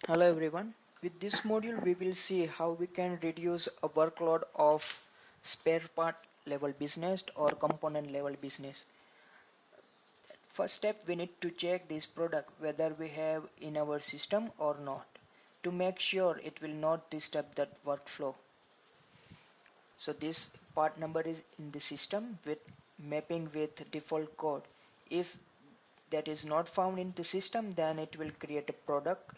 Hello everyone. With this module we will see how we can reduce a workload of spare part level business or component level business. First step, we need to check this product whether we have in our system or not to make sure it will not disturb that workflow. So this part number is in the system with mapping with default code. If that is not found in the system, then it will create a product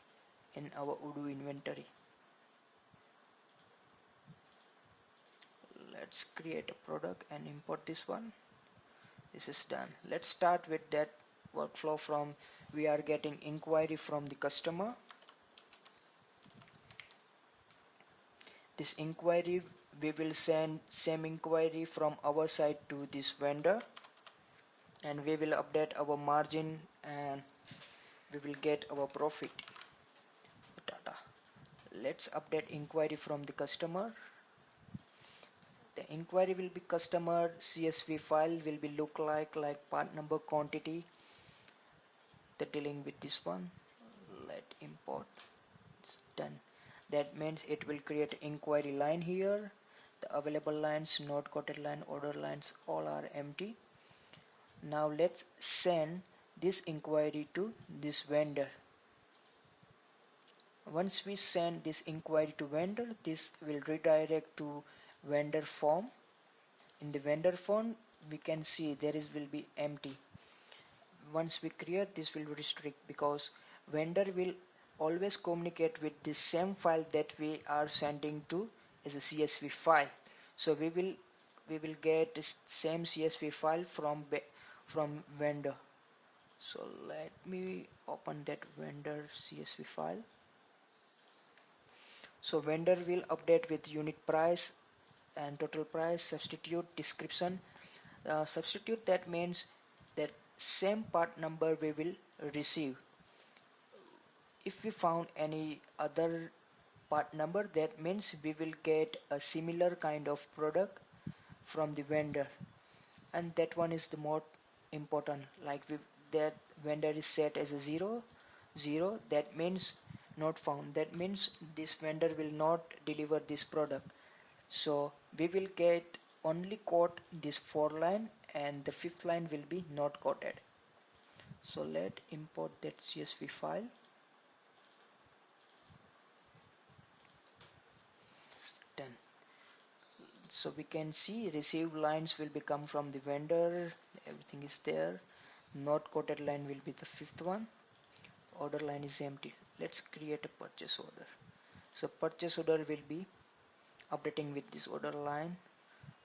in our Odoo inventory. Let's create a product and import this one. This is done. Let's start with that workflow from we are getting inquiry from the customer. This inquiry, we will send same inquiry from our side to this vendor, and we will update our margin and we will get our profit data. Let's update inquiry from the customer. The inquiry will be customer CSV file will be look like part number quantity. The dealing with this one. Let import. It's done. That means it will create inquiry line here. The available lines, not quoted line, order lines, all are empty. Now let's send this inquiry to this vendor. Once we send this inquiry to vendor, this will redirect to vendor form. In the vendor form, we can see there is will be empty. Once we create, this will restrict because vendor will always communicate with the same file that we are sending to as a CSV file. So we will get the same CSV file from vendor. So let me open that vendor CSV file. So vendor will update with unit price and total price, substitute, description. Substitute, that means that same part number we will receive. If we found any other part number, that means we will get a similar kind of product from the vendor, and that one is the more important. Like that vendor is set as a 0 0, that means not found, that means this vendor will not deliver this product. So we will get only quote this 4 line and the 5th line will be not quoted. So let import that CSV file. Done. So we can see received lines will become from the vendor, everything is there. Not quoted line will be the 5th one. Order line is empty. Let's create a purchase order. So purchase order will be updating with this order line.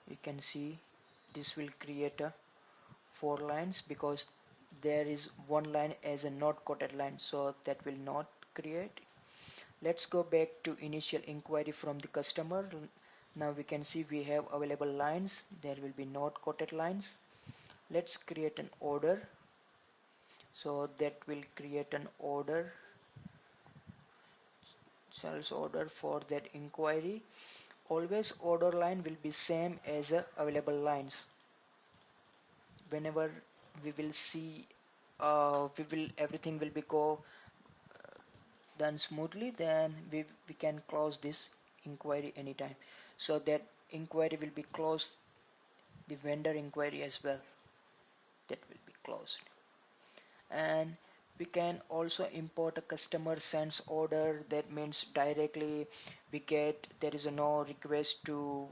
You can see this will create a 4 lines because there is one line as a not quoted line, so that will not create. Let's go back to initial inquiry from the customer. Now we can see we have available lines, there will be not quoted lines. Let's create an order. So that will create an order, sales order for that inquiry. Always order line will be same as available lines. Whenever we will see everything will be go done smoothly, then we can close this inquiry anytime. So that inquiry will be closed, the vendor inquiry as well, that will be closed. And we can also import a customer sends order. That means directly we get there is no request to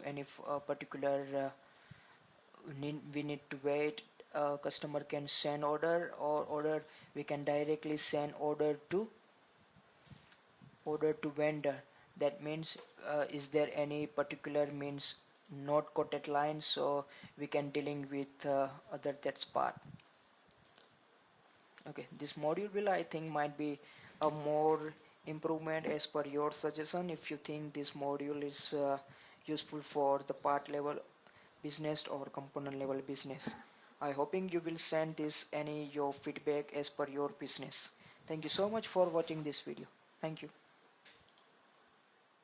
any particular we need to wait. Customer can send order, or order we can directly send order to vendor. That means is there any particular means not quoted line, so we can dealing with other that's part. Okay, this module will I think might be a more improvement as per your suggestion. If you think this module is useful for the part level business or component level business, I hoping you will send this any your feedback as per your business. Thank you so much for watching this video. Thank you.